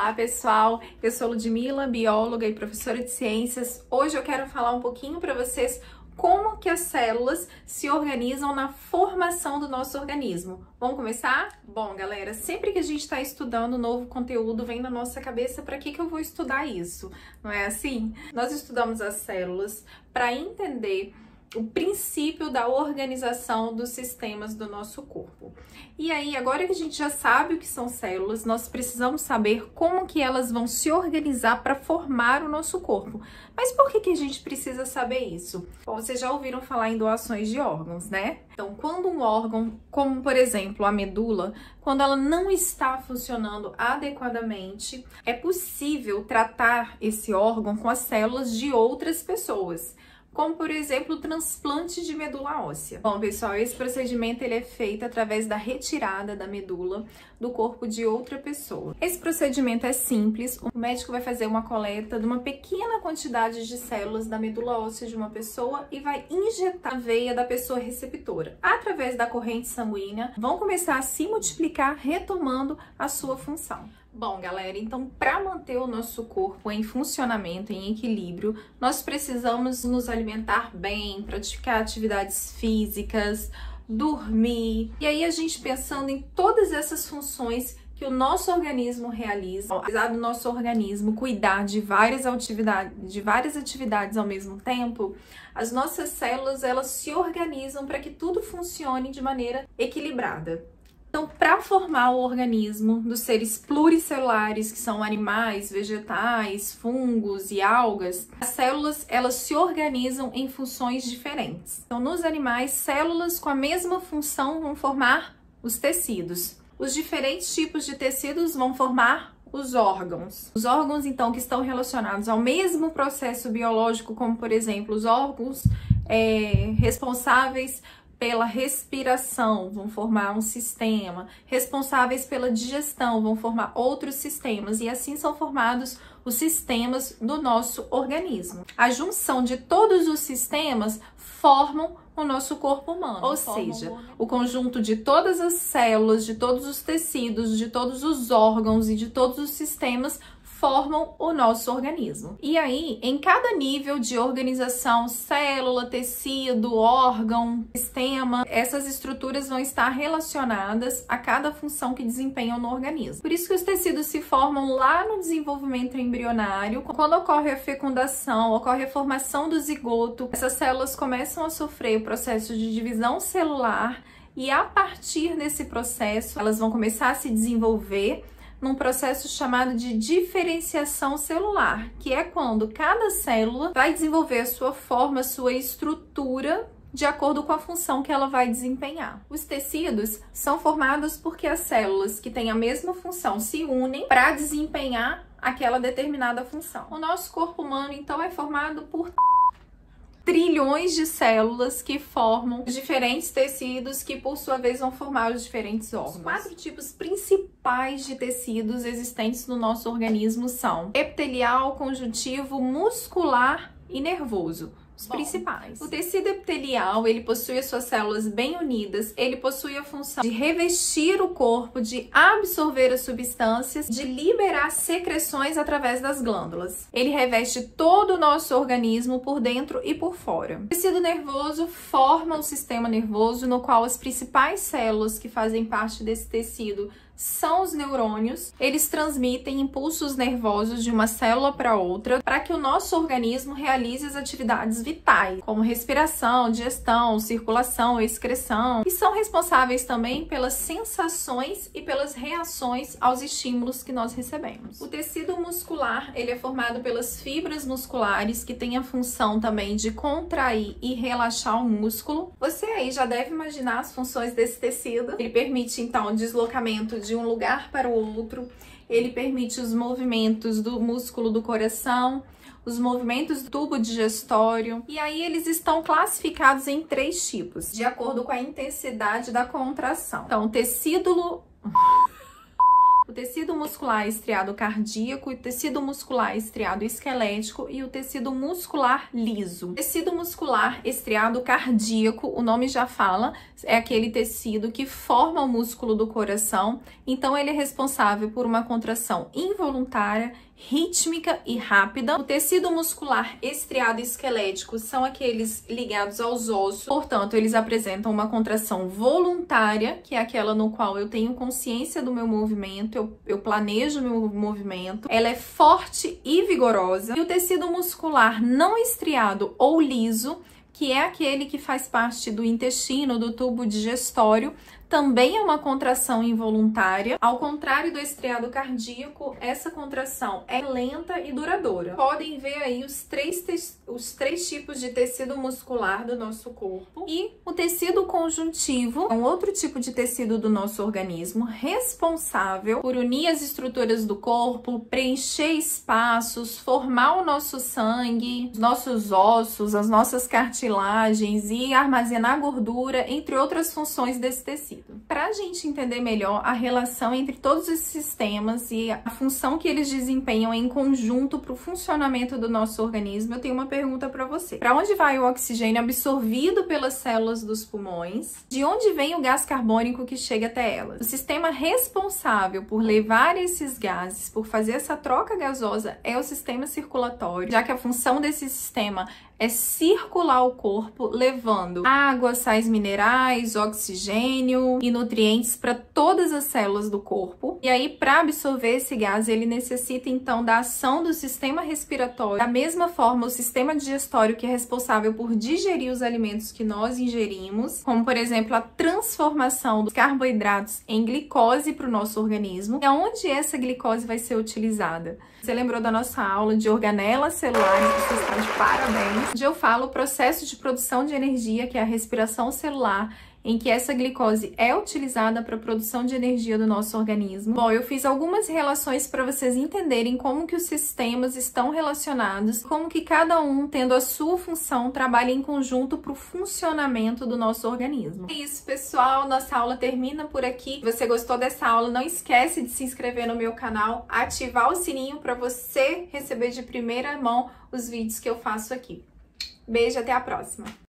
Olá pessoal, eu sou Ludmila, bióloga e professora de ciências. Hoje eu quero falar um pouquinho para vocês como que as células se organizam na formação do nosso organismo. Vamos começar? Bom, galera, sempre que a gente está estudando novo conteúdo, vem na nossa cabeça para que eu vou estudar isso, não é assim? Nós estudamos as células para entender o princípio da organização dos sistemas do nosso corpo. E aí, agora que a gente já sabe o que são células, nós precisamos saber como que elas vão se organizar para formar o nosso corpo. Mas por que a gente precisa saber isso? Bom, vocês já ouviram falar em doações de órgãos, né? Então, quando um órgão, como por exemplo a medula, quando ela não está funcionando adequadamente, é possível tratar esse órgão com as células de outras pessoas, como por exemplo o transplante de medula óssea. Bom, pessoal, esse procedimento ele é feito através da retirada da medula do corpo de outra pessoa. Esse procedimento é simples, o médico vai fazer uma coleta de uma pequena quantidade de células da medula óssea de uma pessoa e vai injetar na veia da pessoa receptora. Através da corrente sanguínea, vão começar a se multiplicar, retomando a sua função. Bom, galera, então para manter o nosso corpo em funcionamento, em equilíbrio, nós precisamos nos alimentar bem, praticar atividades físicas, dormir. E aí a gente pensando em todas essas funções que o nosso organismo realiza, apesar do nosso organismo cuidar de várias atividades ao mesmo tempo, as nossas células elas se organizam para que tudo funcione de maneira equilibrada. Então, para formar o organismo dos seres pluricelulares, que são animais, vegetais, fungos e algas, as células elas se organizam em funções diferentes. Então, nos animais, células com a mesma função vão formar os tecidos. Os diferentes tipos de tecidos vão formar os órgãos. Os órgãos, então, que estão relacionados ao mesmo processo biológico, como, por exemplo, os órgãos responsáveis pela respiração, vão formar um sistema, responsáveis pela digestão, vão formar outros sistemas, e assim são formados os sistemas do nosso organismo. A junção de todos os sistemas formam o nosso corpo humano, ou seja, o conjunto de todas as células, de todos os tecidos, de todos os órgãos e de todos os sistemas formam o nosso organismo. E aí, em cada nível de organização, célula, tecido, órgão, sistema, essas estruturas vão estar relacionadas a cada função que desempenham no organismo. Por isso que os tecidos se formam lá no desenvolvimento embrionário. Quando ocorre a fecundação, ocorre a formação do zigoto, essas células começam a sofrer o processo de divisão celular e a partir desse processo, elas vão começar a se desenvolver num processo chamado de diferenciação celular, que é quando cada célula vai desenvolver a sua forma, a sua estrutura de acordo com a função que ela vai desempenhar. Os tecidos são formados porque as células que têm a mesma função se unem para desempenhar aquela determinada função. O nosso corpo humano, então, é formado por trilhões de células que formam os diferentes tecidos que, por sua vez, vão formar os diferentes órgãos. Os 4 tipos principais de tecidos existentes no nosso organismo são epitelial, conjuntivo, muscular e nervoso. Os principais. O tecido epitelial, ele possui as suas células bem unidas, ele possui a função de revestir o corpo, de absorver as substâncias, de liberar secreções através das glândulas. Ele reveste todo o nosso organismo por dentro e por fora. O tecido nervoso forma o sistema nervoso, no qual as principais células que fazem parte desse tecido são os neurônios. Eles transmitem impulsos nervosos de uma célula para outra para que o nosso organismo realize as atividades vitais, como respiração, digestão, circulação, excreção, e são responsáveis também pelas sensações e pelas reações aos estímulos que nós recebemos. O tecido muscular, ele é formado pelas fibras musculares, que têm a função também de contrair e relaxar o músculo. Você aí já deve imaginar as funções desse tecido. Ele permite, então, o deslocamento de um lugar para o outro, ele permite os movimentos do músculo do coração, os movimentos do tubo digestório, e aí eles estão classificados em 3 tipos, de acordo com a intensidade da contração. Então, o tecido muscular estriado cardíaco, o tecido muscular estriado esquelético e o tecido muscular liso. O tecido muscular estriado cardíaco, o nome já fala, é aquele tecido que forma o músculo do coração, então ele é responsável por uma contração involuntária, rítmica e rápida. O tecido muscular estriado esquelético são aqueles ligados aos ossos, portanto, eles apresentam uma contração voluntária, que é aquela no qual eu tenho consciência do meu movimento, eu planejo o meu movimento, ela é forte e vigorosa. E o tecido muscular não estriado ou liso, que é aquele que faz parte do intestino, do tubo digestório, também é uma contração involuntária. Ao contrário do estriado cardíaco, essa contração é lenta e duradoura. Podem ver aí os três tipos de tecido muscular do nosso corpo. E o tecido conjuntivo é um outro tipo de tecido do nosso organismo, responsável por unir as estruturas do corpo, preencher espaços, formar o nosso sangue, os nossos ossos, as nossas cartilagens e armazenar gordura, entre outras funções desse tecido. Para a gente entender melhor a relação entre todos esses sistemas e a função que eles desempenham em conjunto para o funcionamento do nosso organismo, eu tenho uma pergunta para você. Para onde vai o oxigênio absorvido pelas células dos pulmões? De onde vem o gás carbônico que chega até elas? O sistema responsável por levar esses gases, por fazer essa troca gasosa, é o sistema circulatório, já que a função desse sistema é circular o corpo, levando água, sais minerais, oxigênio e nutrientes para todas as células do corpo. E aí, para absorver esse gás, ele necessita então da ação do sistema respiratório. Da mesma forma, o sistema digestório, que é responsável por digerir os alimentos que nós ingerimos, como por exemplo a transformação dos carboidratos em glicose para o nosso organismo. E aonde essa glicose vai ser utilizada? Você lembrou da nossa aula de organelas celulares? Você está de parabéns. Onde eu falo o processo de produção de energia, que é a respiração celular, em que essa glicose é utilizada para a produção de energia do nosso organismo. Bom, eu fiz algumas relações para vocês entenderem como que os sistemas estão relacionados, como que cada um, tendo a sua função, trabalha em conjunto para o funcionamento do nosso organismo. É isso, pessoal. Nossa aula termina por aqui. Se você gostou dessa aula, não esquece de se inscrever no meu canal, ativar o sininho para você receber de primeira mão os vídeos que eu faço aqui. Beijo, até a próxima!